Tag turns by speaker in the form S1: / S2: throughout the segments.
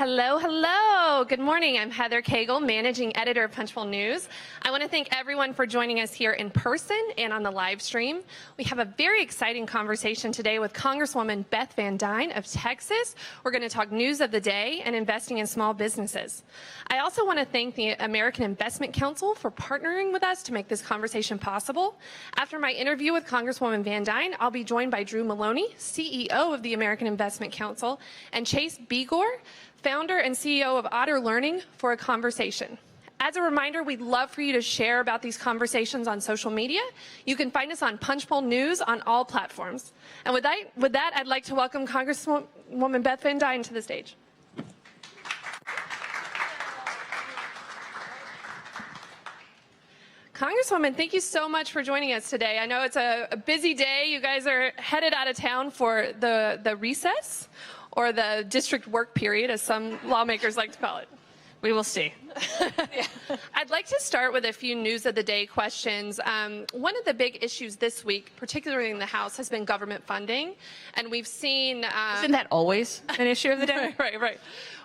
S1: Hello, hello. Good morning. I'm Heather Cagle, Managing Editor of Punchbowl News. I want to thank everyone for joining us here in person and on the live stream. We have a very exciting conversation today with Congresswoman Beth Van Duyne of Texas. We're going to talk news of the day and investing in small businesses. I also want to thank the American Investment Council for partnering with us to make this conversation possible. After my interview with Congresswoman Van Duyne, I'll be joined by Drew Maloney, CEO of the American Investment Council, and Chase Begor, founder and CEO of Otter Learning, for a conversation. As a reminder, we'd love for you to share about these conversations on social media. You can find us on Punchbowl News on all platforms. And with that, I'd like to welcome Congresswoman Beth Van Duyne to the stage. Congresswoman, thank you so much for joining us today. I know it's a busy day. You guys are headed out of town for the recess, or the district work period, as some lawmakers like to call it.
S2: We will see.
S1: Yeah. I'd like to start with a few news of the day questions. One of the big issues this week, particularly in the House, has been government funding. And we've seen...
S2: Isn't that always an issue of the day?
S1: Right.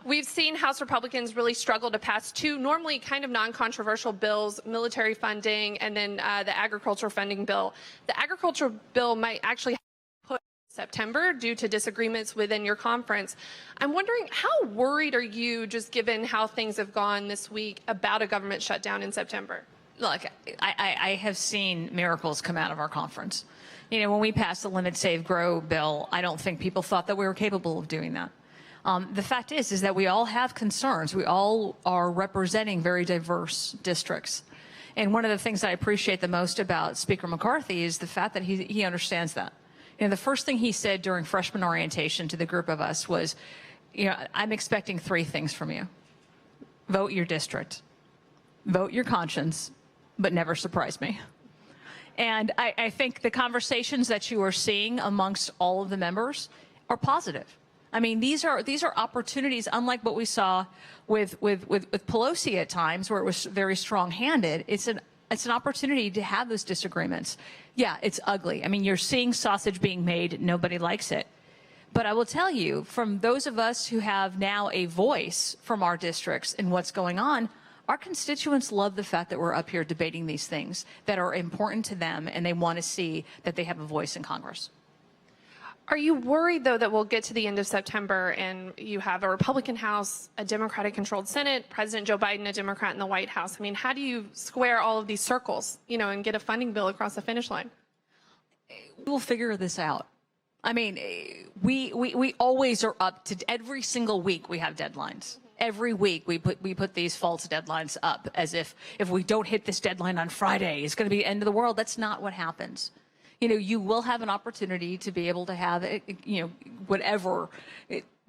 S1: We've seen House Republicans really struggle to pass two normally kind of non-controversial bills, military funding and then the agriculture funding bill. The agriculture bill might actually September due to disagreements within your conference. I'm wondering, how worried are you, just given how things have gone this week, about a government shutdown in September?
S2: Look, I have seen miracles come out of our conference. You know, when we passed the Limit, Save, Grow bill, I don't think people thought that we were capable of doing that. The fact is that we all have concerns. We all are representing very diverse districts. And one of the things that I appreciate the most about Speaker McCarthy is the fact that he understands that. You know, the first thing he said during freshman orientation to the group of us was, you know, I'm expecting three things from you. Vote your district, vote your conscience, but never surprise me. And I think the conversations that you are seeing amongst all of the members are positive. I mean, these are opportunities, unlike what we saw with Pelosi at times, where it was very strong-handed. It's an opportunity to have those disagreements. Yeah, it's ugly. I mean, you're seeing sausage being made. Nobody likes it. But I will tell you, from those of us who have now a voice from our districts in what's going on, our constituents love the fact that we're up here debating these things that are important to them, and they want to see that they have a voice in Congress.
S1: Are you worried, though, that we'll get to the end of September and you have a Republican House, a Democratic-controlled Senate, President Joe Biden, a Democrat in the White House? I mean, how do you square all of these circles, you know, and get a funding bill across the finish line?
S2: We'll figure this out. I mean, we always are up to, every single week we have deadlines. Every week we put these false deadlines up as if we don't hit this deadline on Friday, it's going to be the end of the world. That's not what happens. You know, you will have an opportunity to be able to have, you know, whatever.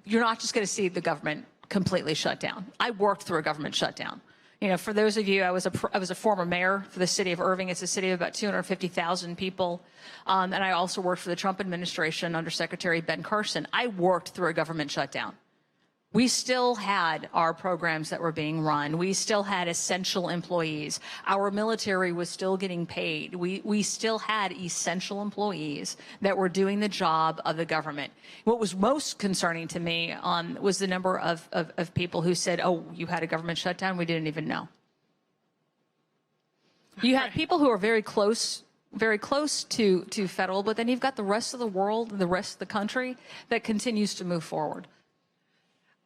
S2: You're not just going to see the government completely shut down. I worked through a government shutdown. You know, for those of you, I was a former mayor for the city of Irving. It's a city of about 250,000 people. And I also worked for the Trump administration under Secretary Ben Carson. I worked through a government shutdown. We still had our programs that were being run. We still had essential employees. Our military was still getting paid. We still had essential employees that were doing the job of the government. What was most concerning to me was the number of people who said, oh, you had a government shutdown? We didn't even know. You have people who are very close to federal, but then you've got the rest of the world, the rest of the country that continues to move forward.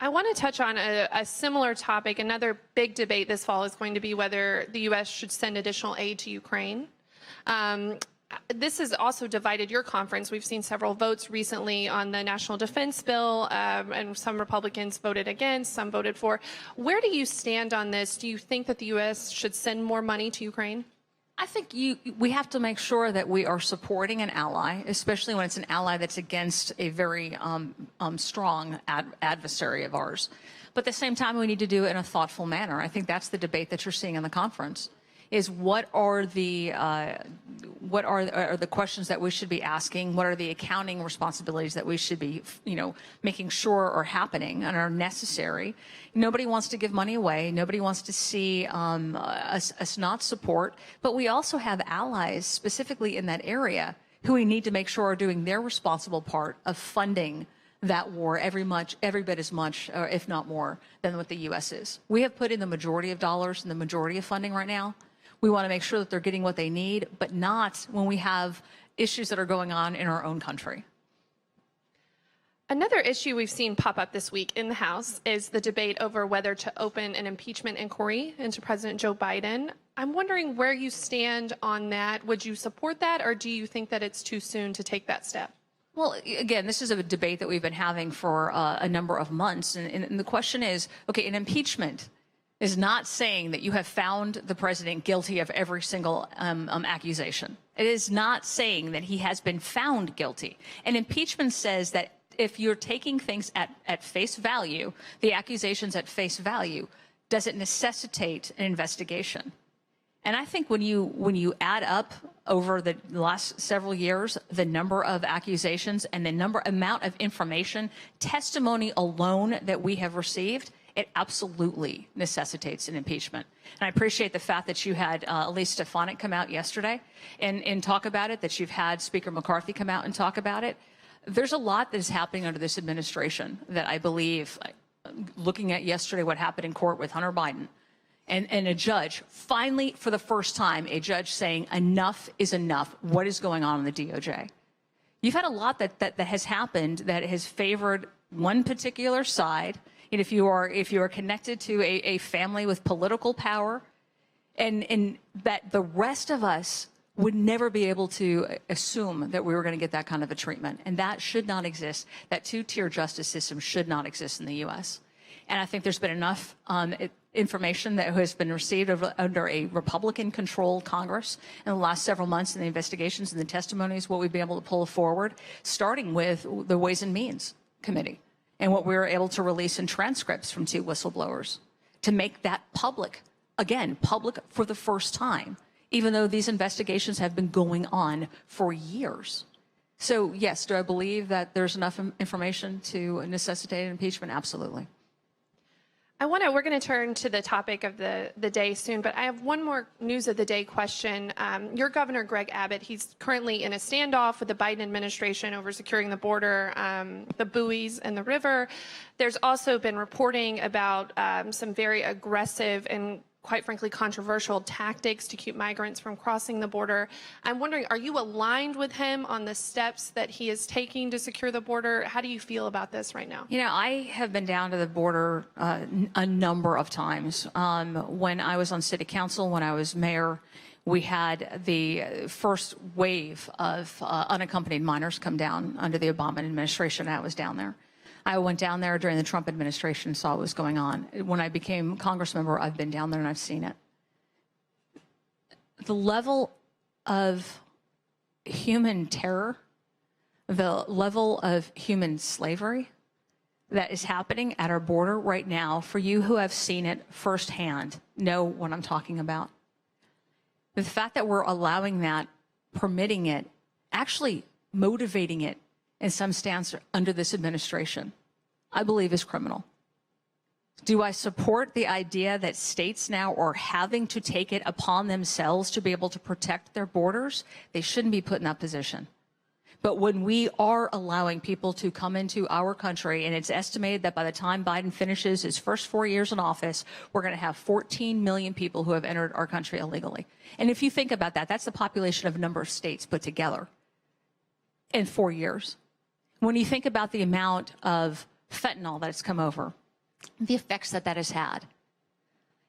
S1: I want to touch on a similar topic. Another big debate this fall is going to be whether the U.S. should send additional aid to Ukraine. This has also divided your conference. We've seen several votes recently on the National Defense Bill, and some Republicans voted against, some voted for. Where do you stand on this? Do you think that the U.S. should send more money to Ukraine?
S2: I think we have to make sure that we are supporting an ally, especially when it's an ally that's against a very strong adversary of ours. But at the same time, we need to do it in a thoughtful manner. I think that's the debate that you're seeing in the conference. Is what are the questions that we should be asking? What are the accounting responsibilities that we should be, you know, making sure are happening and are necessary? Nobody wants to give money away. Nobody wants to see us not support. But we also have allies specifically in that area who we need to make sure are doing their responsible part of funding that war every bit as much, or if not more, than what the U.S. is. We have put in the majority of dollars and the majority of funding right now. We want to make sure that they're getting what they need, but not when we have issues that are going on in our own country.
S1: Another issue we've seen pop up this week in the House is the debate over whether to open an impeachment inquiry into President Joe Biden. I'm wondering where you stand on that. Would you support that, or do you think that it's too soon to take that step?
S2: Well, again, this is a debate that we've been having for a number of months. And the question is, okay, an impeachment is not saying that you have found the president guilty of every single accusation. It is not saying that he has been found guilty. An impeachment says that if you're taking things at face value, the accusations at face value, does it necessitate an investigation? And I think when you add up over the last several years the number of accusations and the amount of information, testimony alone that we have received, it absolutely necessitates an impeachment. And I appreciate the fact that you had Elise Stefanik come out yesterday and talk about it, that you've had Speaker McCarthy come out and talk about it. There's a lot that is happening under this administration that I believe, looking at yesterday what happened in court with Hunter Biden, and a judge, finally, for the first time, a judge saying enough is enough. What is going on in the DOJ? You've had a lot that has happened that has favored one particular side. And if you are connected to a family with political power, and that the rest of us would never be able to assume that we were going to get that kind of a treatment. And that should not exist. That two-tier justice system should not exist in the U.S. And I think there's been enough information that has been received under a Republican-controlled Congress in the last several months in the investigations and the testimonies, what we've been able to pull forward, starting with the Ways and Means Committee and what we were able to release in transcripts from 2 whistleblowers to make that public, again, public for the first time, even though these investigations have been going on for years. So, yes, do I believe that there's enough information to necessitate an impeachment? Absolutely.
S1: We're going to turn to the topic of the day soon, but I have one more news of the day question. Your governor, Greg Abbott, he's currently in a standoff with the Biden administration over securing the border, the buoys and the river. There's also been reporting about some very aggressive and quite frankly, controversial tactics to keep migrants from crossing the border. I'm wondering, are you aligned with him on the steps that he is taking to secure the border? How do you feel about this right now?
S2: You know, I have been down to the border a number of times. When I was on city council, when I was mayor, we had the first wave of unaccompanied minors come down under the Obama administration. I was down there. I went down there during the Trump administration and saw what was going on. When I became Congress member, I've been down there and I've seen it. The level of human terror, the level of human slavery that is happening at our border right now, for you who have seen it firsthand, know what I'm talking about. The fact that we're allowing that, permitting it, actually motivating it, in some stance under this administration, I believe is criminal. Do I support the idea that states now are having to take it upon themselves to be able to protect their borders? They shouldn't be put in that position. But when we are allowing people to come into our country, and it's estimated that by the time Biden finishes his first 4 years in office, we're going to have 14 million people who have entered our country illegally. And if you think about that, that's the population of a number of states put together in 4 years. When you think about the amount of fentanyl that has come over, the effects that has had.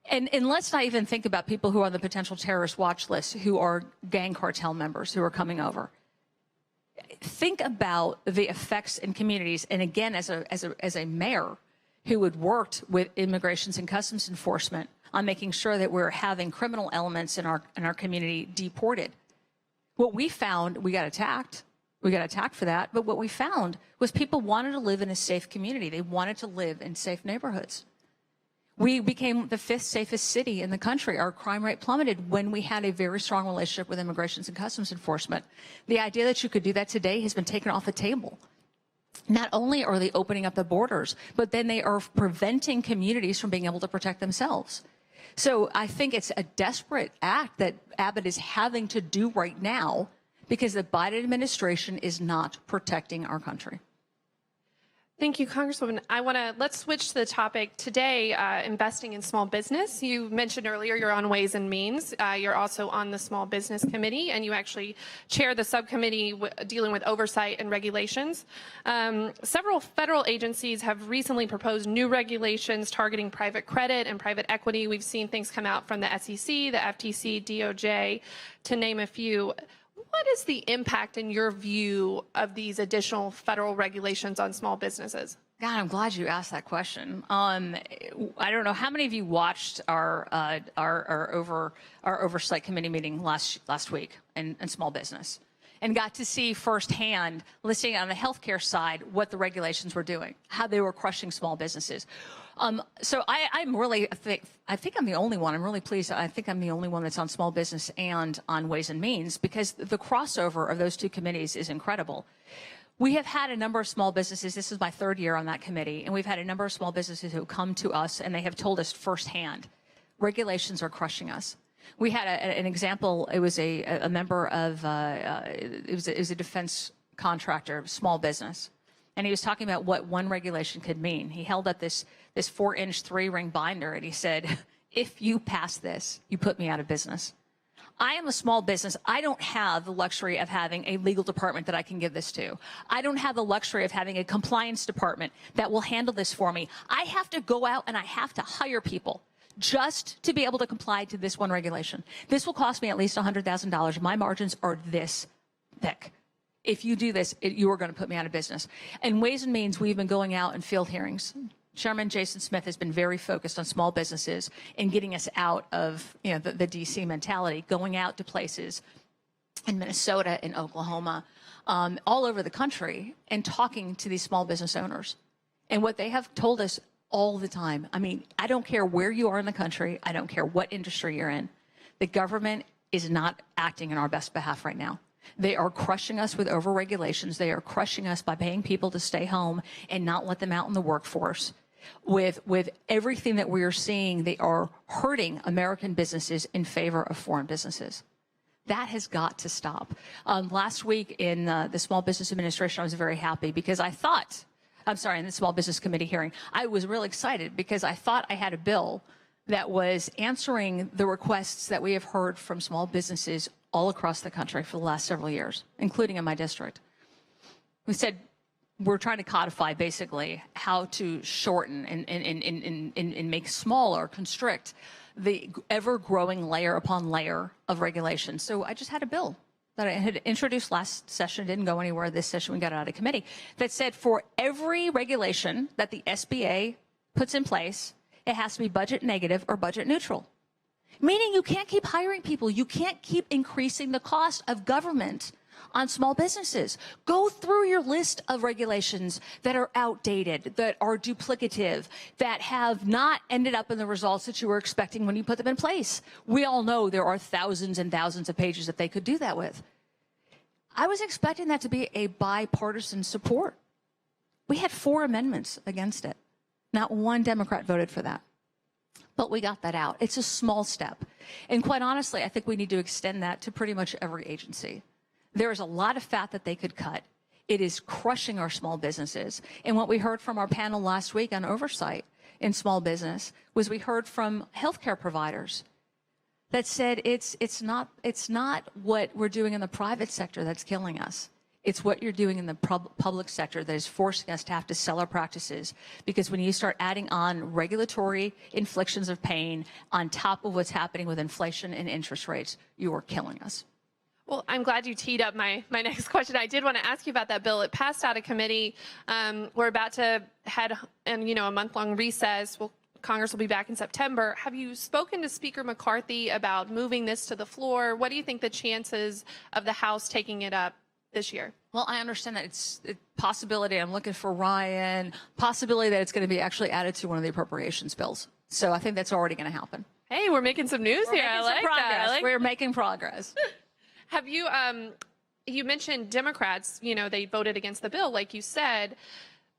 S2: And let's not even think about people who are on the potential terrorist watch list, who are gang cartel members who are coming over. Think about the effects in communities. And again, as a mayor who had worked with Immigrations and Customs Enforcement on making sure that we're having criminal elements in our community deported, what we found, we got attacked. We got attacked for that. But what we found was people wanted to live in a safe community. They wanted to live in safe neighborhoods. We became the 5th safest city in the country. Our crime rate plummeted when we had a very strong relationship with Immigrations and Customs Enforcement. The idea that you could do that today has been taken off the table. Not only are they opening up the borders, but then they are preventing communities from being able to protect themselves. So I think it's a desperate act that Abbott is having to do right now, because the Biden administration is not protecting our country.
S1: Thank you, Congresswoman. Let's switch to the topic today, investing in small business. You mentioned earlier you're on Ways and Means. You're also on the Small Business Committee, and you actually chair the subcommittee dealing with oversight and regulations. Several federal agencies have recently proposed new regulations targeting private credit and private equity. We've seen things come out from the SEC, the FTC, DOJ, to name a few. What is the impact, in your view, of these additional federal regulations on small businesses?
S2: God, I'm glad you asked that question. I don't know how many of you watched our oversight committee meeting last week in small business, and got to see firsthand, listening on the healthcare side, what the regulations were doing, how they were crushing small businesses. So I think I'm the only one. I'm really pleased. I think I'm the only one that's on small business and on Ways and Means, because the crossover of those two committees is incredible. We have had a number of small businesses. This is my third year on that committee, and we've had a number of small businesses who come to us, and they have told us firsthand, regulations are crushing us. We had an example. It was a member of it was a defense contractor, small business. And he was talking about what one regulation could mean. He held up this 4-inch 3-ring binder, and he said, if you pass this, you put me out of business. I am a small business. I don't have the luxury of having a legal department that I can give this to. I don't have the luxury of having a compliance department that will handle this for me. I have to go out and I have to hire people just to be able to comply to this one regulation. This will cost me at least $100,000. My margins are this thick. If you do this, you are going to put me out of business. And Ways and Means, we've been going out in field hearings. Chairman Jason Smith has been very focused on small businesses and getting us out of the D.C. mentality, going out to places in Minnesota, in Oklahoma, all over the country, and talking to these small business owners. And what they have told us all the time, I mean, I don't care where you are in the country, I don't care what industry you're in, the government is not acting in our best behalf right now. They are crushing us with over-regulations. They are crushing us by paying people to stay home and not let them out in the workforce. With everything that we are seeing, they are hurting American businesses in favor of foreign businesses. That has got to stop. Last week in the Small Business Administration, I was very happy because in the Small Business Committee hearing, I was really excited because I thought I had a bill that was answering the requests that we have heard from small businesses all across the country for the last several years, including in my district. We said we're trying to codify basically how to shorten and make smaller, constrict the ever-growing layer upon layer of regulation. So I just had a bill that I had introduced last session, didn't go anywhere this session, we got it out of committee, that said for every regulation that the SBA puts in place, it has to be budget negative or budget neutral. Meaning you can't keep hiring people. You can't keep increasing the cost of government on small businesses. Go through your list of regulations that are outdated, that are duplicative, that have not ended up in the results that you were expecting when you put them in place. We all know there are thousands and thousands of pages that they could do that with. I was expecting that to be a bipartisan support. We had 4 amendments against it. Not one Democrat voted for that. But we got that out. It's a small step. And quite honestly, I think we need to extend that to pretty much every agency. There is a lot of fat that they could cut. It is crushing our small businesses. And what we heard from our panel last week on oversight in small business was we heard from healthcare providers that said it's not what we're doing in the private sector that's killing us. It's what you're doing in the public sector that is forcing us to have to sell our practices. Because when you start adding on regulatory inflictions of pain on top of what's happening with inflation and interest rates, you are killing us.
S1: Well, I'm glad you teed up my next question. I did want to ask you about that bill. It passed out of committee. We're about to head in, a month-long recess. Congress will be back in September. Have you spoken to Speaker McCarthy about moving this to the floor? What do you think the chances of the House taking it up this year?
S2: Well, I understand that it's a possibility. I'm looking for Ryan. Possibility that it's going to be actually added to one of the appropriations bills. So I think that's already going to happen.
S1: Hey, we're making some news here. I like that.
S2: We're making progress.
S1: Have you, you mentioned Democrats, they voted against the bill, like you said.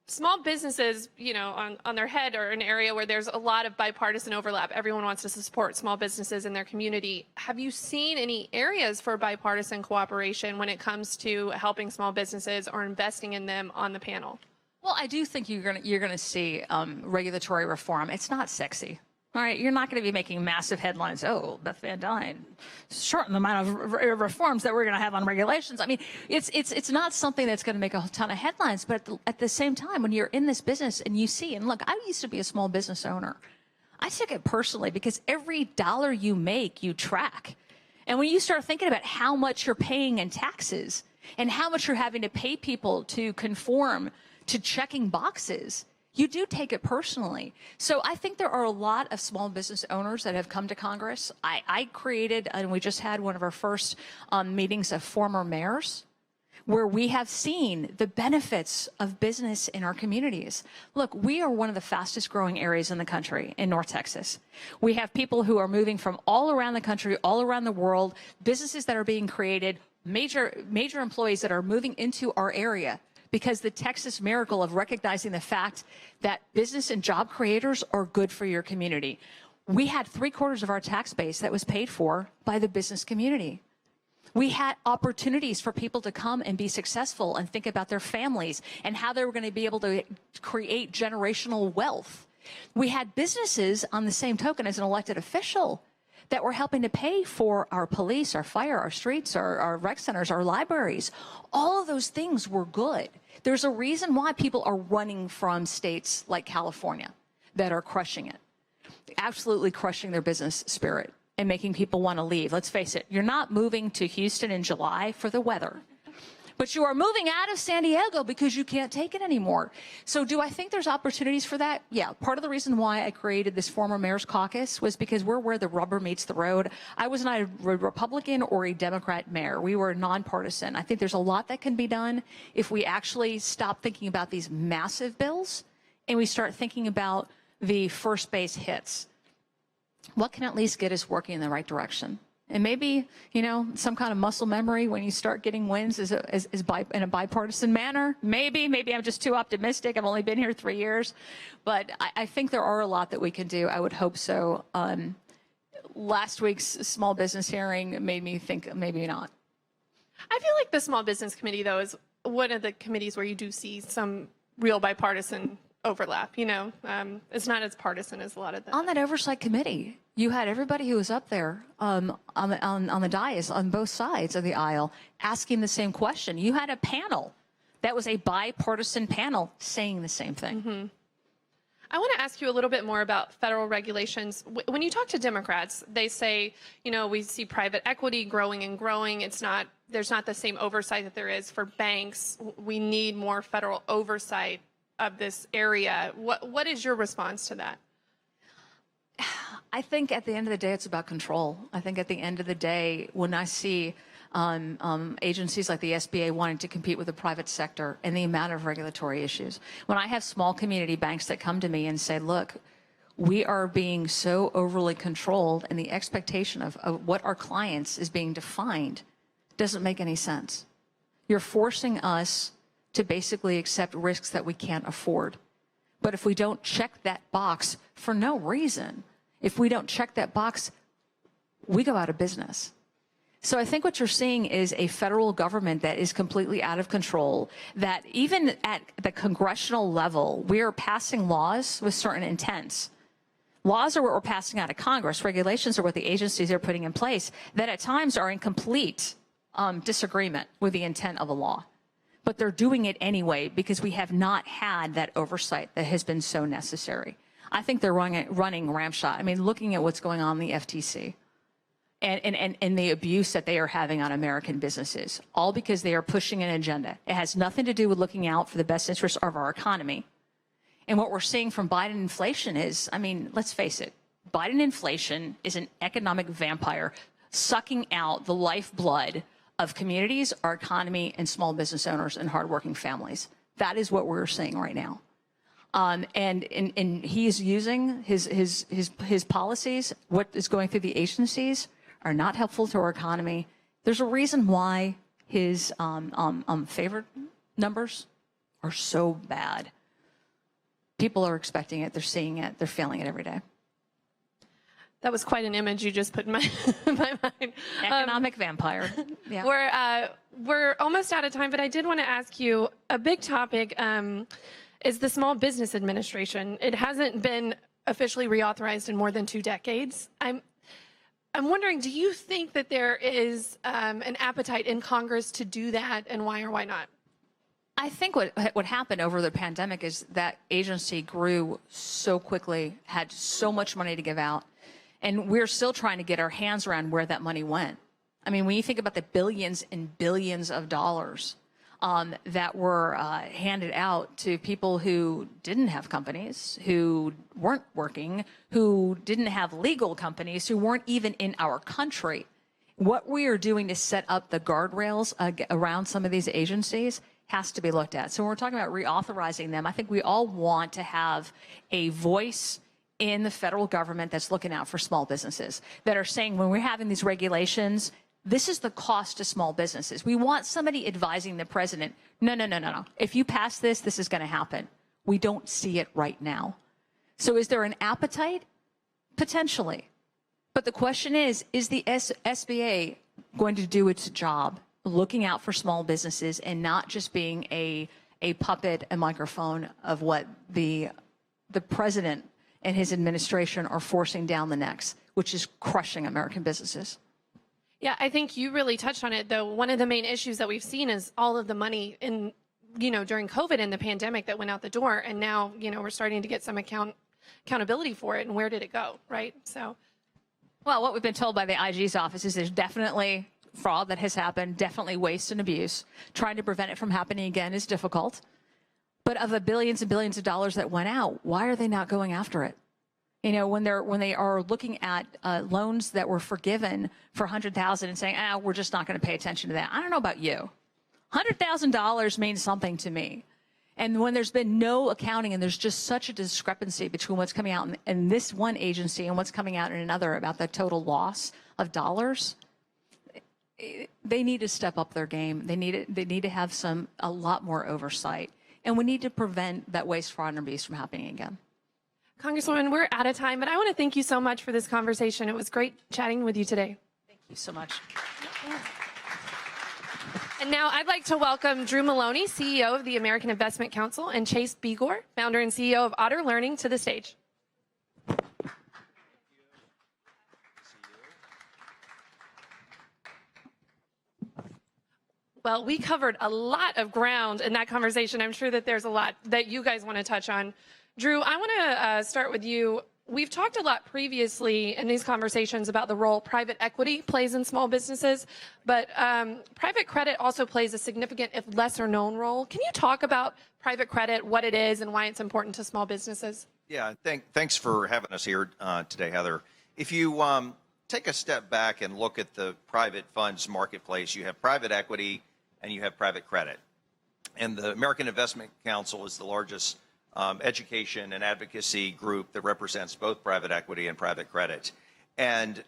S1: Small businesses, on their head are an area where there's a lot of bipartisan overlap. Everyone wants to support small businesses in their community. Have you seen any areas for bipartisan cooperation when it comes to helping small businesses or investing in them on the panel?
S2: Well, I do think you're gonna see regulatory reform. It's not sexy. All right, you're not going to be making massive headlines. Oh, Beth Van Duyne shorten the amount of reforms that we're going to have on regulations. I mean, it's not something that's going to make a ton of headlines. But at the same time, when you're in this business and you see, and look, I used to be a small business owner. I took it personally because every dollar you make, you track. And when you start thinking about how much you're paying in taxes and how much you're having to pay people to conform to checking boxes, you do take it personally. So I think there are a lot of small business owners that have come to Congress. I created, and we just had one of our first meetings of former mayors, where we have seen the benefits of business in our communities. Look, we are one of the fastest growing areas in the country in North Texas. We have people who are moving from all around the country, all around the world, businesses that are being created, major employees that are moving into our area, because the Texas miracle of recognizing the fact that business and job creators are good for your community. We had 3/4 of our tax base that was paid for by the business community. We had opportunities for people to come and be successful and think about their families and how they were going to be able to create generational wealth. We had businesses on the same token as an elected official that were helping to pay for our police, our fire, our streets, our rec centers, our libraries. All of those things were good. There's a reason why people are running from states like California that are crushing it, absolutely crushing their business spirit and making people want to leave. Let's face it, you're not moving to Houston in July for the weather, but you are moving out of San Diego because you can't take it anymore. So do I think there's opportunities for that? Yeah. Part of the reason why I created this former mayor's caucus was because we're where the rubber meets the road. I was not a Republican or a Democrat mayor. We were nonpartisan. I think there's a lot that can be done if we actually stop thinking about these massive bills and we start thinking about the first base hits. What can at least get us working in the right direction? And maybe, you know, some kind of muscle memory when you start getting wins in a bipartisan manner. Maybe I'm just too optimistic. I've only been here 3 years. But I think there are a lot that we can do. I would hope so. Last week's small business hearing made me think maybe not.
S1: I feel like the Small Business Committee, though, is one of the committees where you do see some real bipartisan overlap. You know, it's not as partisan as a lot of them.
S2: On that oversight committee, you had everybody who was up there on the dais on both sides of the aisle asking the same question. You had a panel that was a bipartisan panel saying the same thing.
S1: Mm-hmm. I want to ask you a little bit more about federal regulations. When you talk to Democrats, they say, you know, we see private equity growing and growing. There's not the same oversight that there is for banks. We need more federal oversight of this area. What is your response to that?
S2: I think at the end of the day, it's about control. I think at the end of the day, when I see agencies like the SBA wanting to compete with the private sector and the amount of regulatory issues, when I have small community banks that come to me and say, look, we are being so overly controlled and the expectation of what our clients is being defined doesn't make any sense. You're forcing us to basically accept risks that we can't afford. But if we don't check that box for no reason, if we don't check that box, we go out of business. So I think what you're seeing is a federal government that is completely out of control, that even at the congressional level, we are passing laws with certain intents. Laws are what we're passing out of Congress. Regulations are what the agencies are putting in place that at times are in complete disagreement with the intent of a law. But they're doing it anyway because we have not had that oversight that has been so necessary. I think they're running ramshot. I mean, looking at what's going on in the FTC and the abuse that they are having on American businesses, all because they are pushing an agenda. It has nothing to do with looking out for the best interests of our economy. And what we're seeing from Biden inflation is, I mean, let's face it, Biden inflation is an economic vampire sucking out the lifeblood of communities, our economy, and small business owners and hardworking families. That is what we're seeing right now. And he is using his policies. What is going through the agencies are not helpful to our economy. There's a reason why his favored numbers are so bad. People are expecting it. They're seeing it. They're feeling it every day.
S1: That was quite an image you just put in my mind.
S2: Economic vampire. Yeah.
S1: We're almost out of time, but I did want to ask you a big topic. is the Small Business Administration. It hasn't been officially reauthorized in more than 2 decades. I'm wondering, do you think that there is an appetite in Congress to do that, and why or why not?
S2: I think what happened over the pandemic is that agency grew so quickly, had so much money to give out, and we're still trying to get our hands around where that money went. I mean, when you think about the billions and billions of dollars that were handed out to people who didn't have companies, who weren't working, who didn't have legal companies, who weren't even in our country, what we are doing to set up the guardrails around some of these agencies has to be looked at. So when we're talking about reauthorizing them, I think we all want to have a voice in the federal government that's looking out for small businesses, that are saying when we're having these regulations, this is the cost to small businesses. We want somebody advising the president, no. If you pass this, this is going to happen. We don't see it right now. So is there an appetite? Potentially. But the question is the SBA going to do its job, looking out for small businesses and not just being a puppet, a microphone of what the president and his administration are forcing down the necks, which is crushing American businesses?
S1: Yeah, I think you really touched on it, though. One of the main issues that we've seen is all of the money during COVID and the pandemic that went out the door. And now, we're starting to get some accountability for it. And where did it go, right? So,
S2: well, what we've been told by the IG's office is there's definitely fraud that has happened, definitely waste and abuse. Trying to prevent it from happening again is difficult. But of the billions and billions of dollars that went out, why are they not going after it? When they are looking at loans that were forgiven for $100,000 and saying, we're just not going to pay attention to that. I don't know about you. $100,000 means something to me. And when there's been no accounting and there's just such a discrepancy between what's coming out in this one agency and what's coming out in another about the total loss of dollars, they need to step up their game. They need to have a lot more oversight. And we need to prevent that waste, fraud, and abuse from happening again.
S1: Congresswoman, we're out of time, but I want to thank you so much for this conversation. It was great chatting with you today.
S2: Thank you so much.
S1: And now I'd like to welcome Drew Maloney, CEO of the American Investment Council, and Chase Begor, founder and CEO of Otter Learning, to the stage. Well, we covered a lot of ground in that conversation. I'm sure that there's a lot that you guys want to touch on. Drew, I want to start with you. We've talked a lot previously in these conversations about the role private equity plays in small businesses, but private credit also plays a significant, if lesser known role. Can you talk about private credit, what it is, and why it's important to small businesses?
S3: Yeah, thanks for having us here today, Heather. If you take a step back and look at the private funds marketplace, you have private equity and you have private credit. And the American Investment Council is the largest education and advocacy group that represents both private equity and private credit. And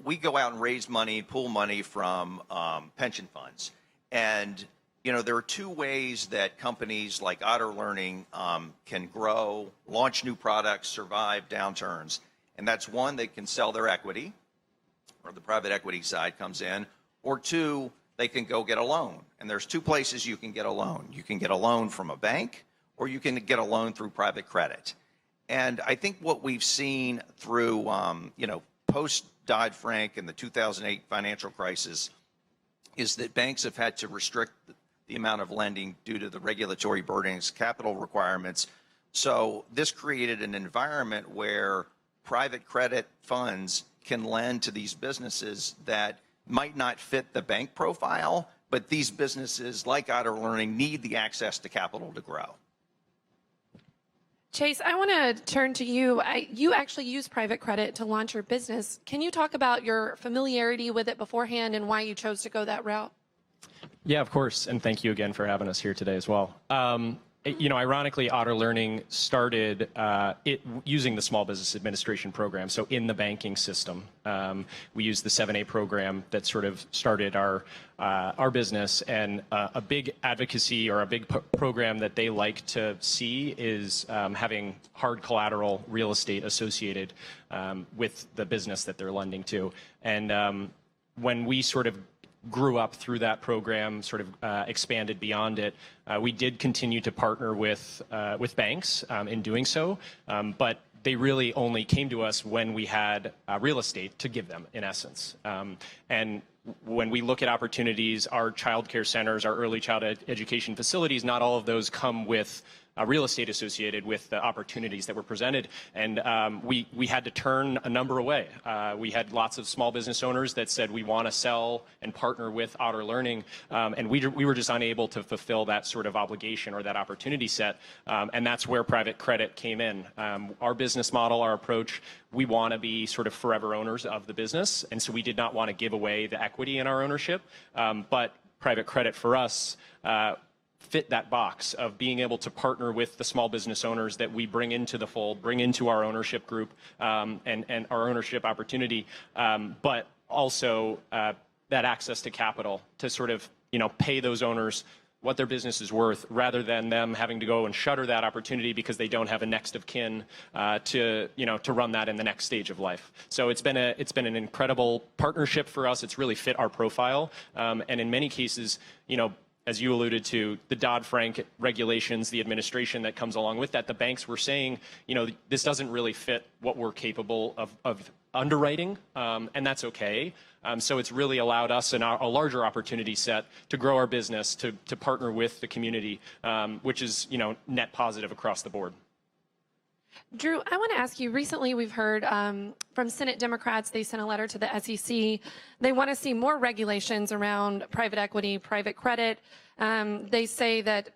S3: we go out and raise money, pool money from pension funds. And, there are 2 ways that companies like Otter Learning can grow, launch new products, survive downturns. And that's 1, they can sell their equity, or the private equity side comes in, or 2, they can go get a loan. And there's 2 places you can get a loan. You can get a loan from a bank, or you can get a loan through private credit. And I think what we've seen through, post Dodd-Frank and the 2008 financial crisis is that banks have had to restrict the amount of lending due to the regulatory burdens, capital requirements. So this created an environment where private credit funds can lend to these businesses that might not fit the bank profile, but these businesses like Otter Learning need the access to capital to grow.
S1: Chase, I want to turn to you. You actually use private credit to launch your business. Can you talk about your familiarity with it beforehand and why you chose to go that route?
S4: Yeah, of course. And thank you again for having us here today as well. Ironically, Otter Learning started using the Small Business Administration program, so in the banking system. We used the 7A program that sort of started our business, and a big advocacy or a big program that they like to see is having hard collateral real estate associated with the business that they're lending to. And when we sort of grew up through that program, sort of expanded beyond it. We did continue to partner with banks in doing so, but they really only came to us when we had real estate to give them, in essence. And when we look at opportunities, our child care centers, our early childhood education facilities, not all of those come with real estate associated with the opportunities that were presented, and we had to turn a number away. We had lots of small business owners that said we want to sell and partner with Otter Learning, and we were just unable to fulfill that sort of obligation or that opportunity set, and that's where private credit came in. Our business model, our approach, we want to be sort of forever owners of the business, and so we did not want to give away the equity in our ownership, but private credit for us fit that box of being able to partner with the small business owners that we bring into the fold, bring into our ownership group and our ownership opportunity, but also that access to capital to sort of, pay those owners what their business is worth, rather than them having to go and shutter that opportunity because they don't have a next of kin to run that in the next stage of life. So it's been an incredible partnership for us. It's really fit our profile, and in many cases, as you alluded to, the Dodd-Frank regulations, the administration that comes along with that, the banks were saying, this doesn't really fit what we're capable of underwriting, and that's okay. So it's really allowed us a larger opportunity set to grow our business, to partner with the community, which is, net positive across the board.
S1: Drew, I want to ask you, recently we've heard from Senate Democrats, they sent a letter to the SEC. They want to see more regulations around private equity, private credit. They say that,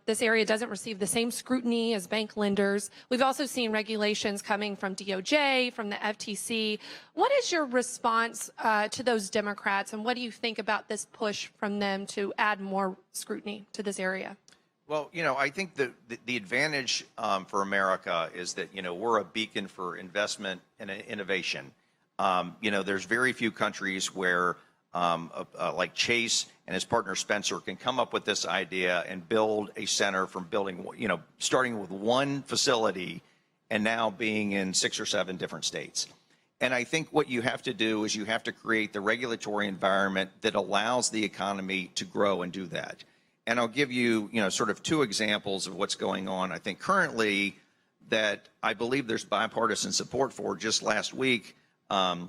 S1: this area doesn't receive the same scrutiny as bank lenders. We've also seen regulations coming from DOJ, from the FTC. What is your response to those Democrats, and what do you think about this push from them to add more scrutiny to this area?
S3: Well, I think the advantage for America is that, we're a beacon for investment and innovation. There's very few countries where like Chase and his partner Spencer can come up with this idea and build a center from starting with one facility and now being in 6 or 7 different states. And I think what you have to do is you have to create the regulatory environment that allows the economy to grow and do that. And I'll give you, sort of 2 examples of what's going on. I think currently that I believe there's bipartisan support for. Just last week, the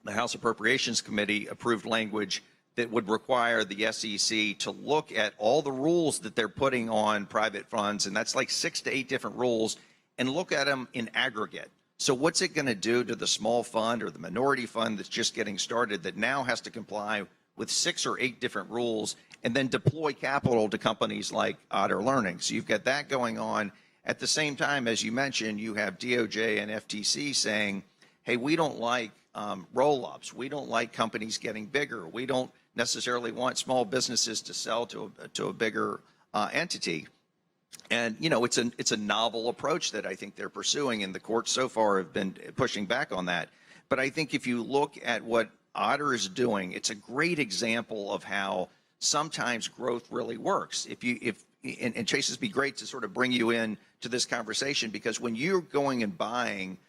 S3: House Appropriations Committee approved language that would require the SEC to look at all the rules that they're putting on private funds, and that's like 6 to 8 different rules, and look at them in aggregate. So what's it going to do to the small fund or the minority fund that's just getting started that now has to comply with 6 or 8 different rules, and then deploy capital to companies like Otter Learning? So you've got that going on. At the same time, as you mentioned, you have DOJ and FTC saying, hey, we don't like roll-ups. We don't like companies getting bigger. We don't necessarily want small businesses to sell to a bigger entity. And, it's a novel approach that I think they're pursuing, and the courts so far have been pushing back on that. But I think if you look at what Otter is doing, it's a great example of how sometimes growth really works. And Chase, it'd be great to sort of bring you in to this conversation, because when you're going and buying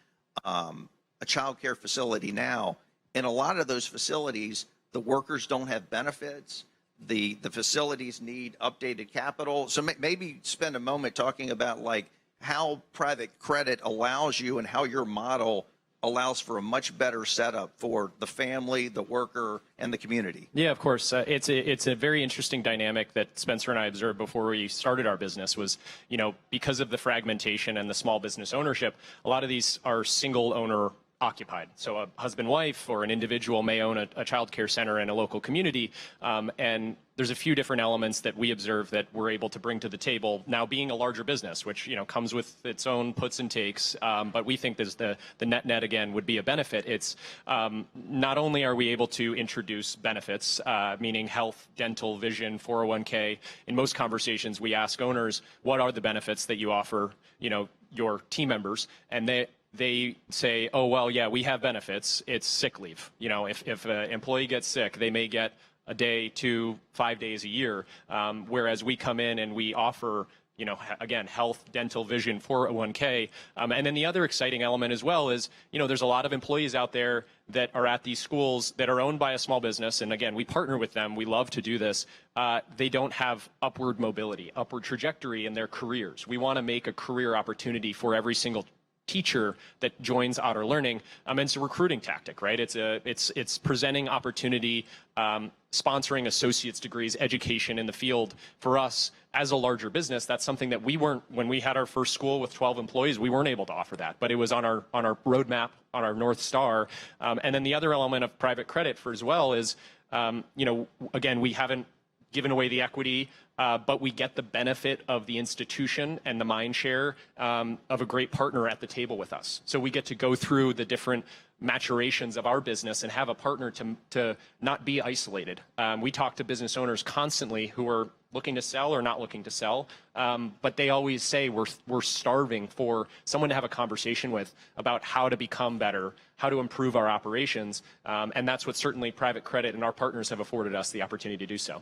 S3: a child care facility now, in a lot of those facilities, the workers don't have benefits. The facilities need updated capital. So maybe spend a moment talking about like how private credit allows you and how your model allows for a much better setup for the family, the worker, and the community.
S4: Yeah, of course. It's a very interesting dynamic that Spencer and I observed before we started our business was, because of the fragmentation and the small business ownership, a lot of these are single owner occupied. So a husband-wife or an individual may own a child care center in a local community, and there's a few different elements that we observe that we're able to bring to the table. Now, being a larger business, which comes with its own puts and takes, but we think there's the net again would be a benefit. It's not only are we able to introduce benefits, meaning health, dental, vision, 401k. In most conversations, we ask owners, what are the benefits that you offer, your team members, and they say, oh, well, yeah, we have benefits. It's sick leave. If an employee gets sick, they may get a day, 2, 5 days a year, whereas we come in and we offer again, health, dental, vision, 401k. And then the other exciting element as well is, there's a lot of employees out there that are at these schools that are owned by a small business. And again, we partner with them. We love to do this. They don't have upward mobility, upward trajectory in their careers. We want to make a career opportunity for every single teacher that joins Otter Learning, and it's a recruiting tactic, right? It's presenting opportunity, sponsoring associate's degrees, education in the field. For us, as a larger business, that's something that we weren't, when we had our first school with 12 employees, we weren't able to offer that, but it was on our roadmap, on our North Star. And then the other element of private credit for as well is, again, we haven't given away the equity, but we get the benefit of the institution and the mind share of a great partner at the table with us. So we get to go through the different maturations of our business and have a partner to not be isolated. We talk to business owners constantly who are looking to sell or not looking to sell, but they always say we're starving for someone to have a conversation with about how to become better, how to improve our operations, and that's what certainly private credit and our partners have afforded us the opportunity to do so.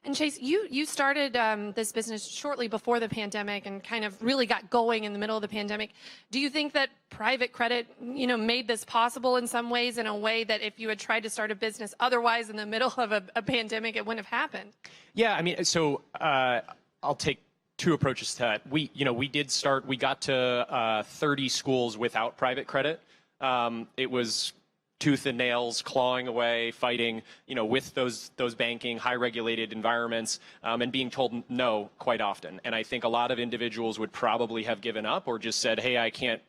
S1: And Chase, you started this business shortly before the pandemic and kind of really got going in the middle of the pandemic. Do you think that private credit, made this possible in some ways, in a way that if you had tried to start a business otherwise in the middle of a pandemic, it wouldn't have happened? Yeah,
S4: I mean, so I'll take two approaches to that. We got to 30 schools without private credit. It was tooth and nails, clawing away, fighting, with those banking, high regulated environments, and being told no quite often. And I think a lot of individuals would probably have given up or just said, hey, I can't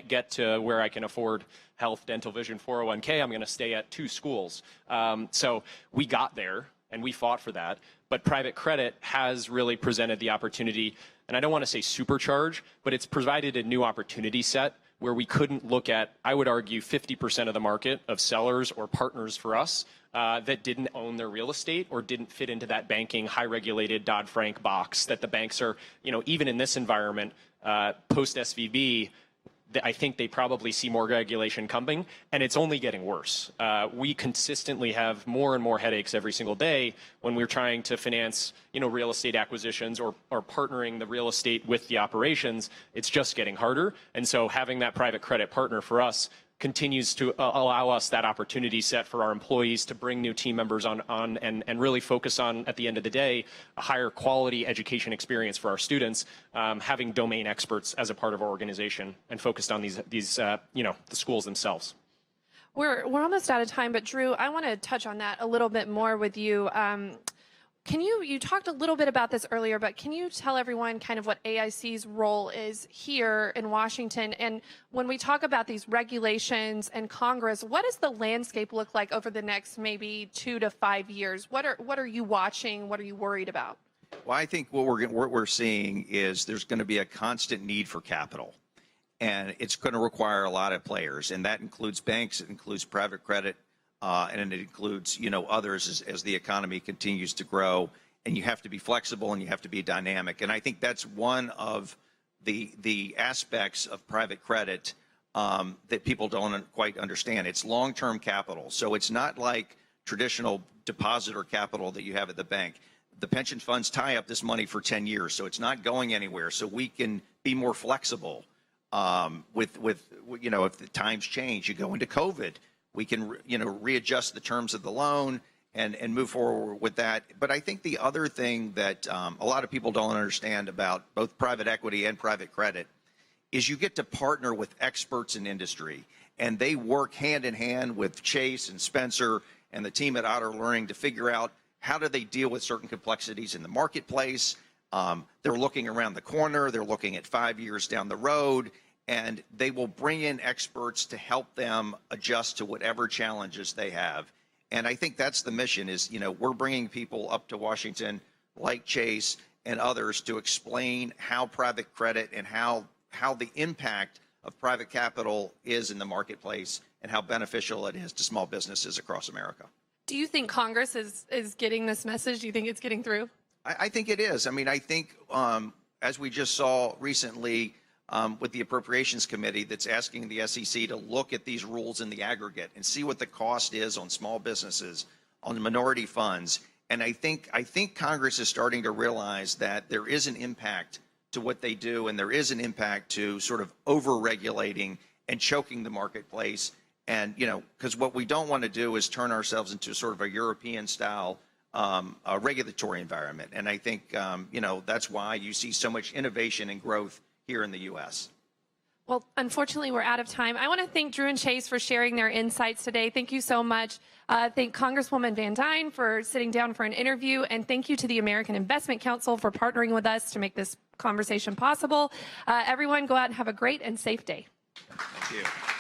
S4: get to where I can afford health, dental, vision, 401k. I'm going to stay at 2 schools. So we got there and we fought for that. But private credit has really presented the opportunity, and I don't want to say supercharge, but it's provided a new opportunity set where we couldn't look at, I would argue, 50% of the market of sellers or partners for us that didn't own their real estate or didn't fit into that banking, high-regulated Dodd-Frank box that the banks are, even in this environment, post-SVB, I think they probably see more regulation coming, and it's only getting worse. We consistently have more and more headaches every single day when we're trying to finance, real estate acquisitions or partnering the real estate with the operations. It's just getting harder, and so having that private credit partner for us continues to allow us that opportunity set for our employees to bring new team members on and really focus on, at the end of the day, a higher quality education experience for our students, having domain experts as a part of our organization and focused on these the schools themselves.
S1: We're almost out of time, but Drew, I want to touch on that a little bit more with you. You talked a little bit about this earlier, but can you tell everyone kind of what AIC's role is here in Washington? And when we talk about these regulations and Congress, what does the landscape look like over the next maybe 2 to 5 years? What are you watching? What are you worried about?
S3: Well, I think what we're seeing is there's going to be a constant need for capital, and it's going to require a lot of players, and that includes banks, it includes private credit, and it includes, others as the economy continues to grow. And you have to be flexible and you have to be dynamic. And I think that's one of the aspects of private credit that people don't quite understand. It's long-term capital. So it's not like traditional depositor capital that you have at the bank. The pension funds tie up this money for 10 years, so it's not going anywhere. So we can be more flexible if the times change. You go into COVID. We can, readjust the terms of the loan and move forward with that. But I think the other thing that a lot of people don't understand about both private equity and private credit is you get to partner with experts in industry, and they work hand in hand with Chase and Spencer and the team at Otter Learning to figure out how do they deal with certain complexities in the marketplace. They're looking around the corner. They're looking at 5 years down the road. And they will bring in experts to help them adjust to whatever challenges they have. And I think that's the mission is, we're bringing people up to Washington like Chase and others to explain how private credit and how the impact of private capital is in the marketplace and how beneficial it is to small businesses across America.
S1: Do you think Congress is getting this message? Do you think it's getting through?
S3: I think it is. I mean, I think as we just saw recently, with the Appropriations Committee that's asking the SEC to look at these rules in the aggregate and see what the cost is on small businesses, on minority funds, And I think Congress is starting to realize that there is an impact to what they do, and there is an impact to sort of over-regulating and choking the marketplace. And, because what we don't want to do is turn ourselves into sort of a European-style regulatory environment. And I think, that's why you see so much innovation and growth here in the U.S.
S1: Well, unfortunately, we're out of time. I want to thank Drew and Chase for sharing their insights today. Thank you so much. Thank Congresswoman Van Duyne for sitting down for an interview. And thank you to the American Investment Council for partnering with us to make this conversation possible. Everyone, go out and have a great and safe day.
S3: Thank you.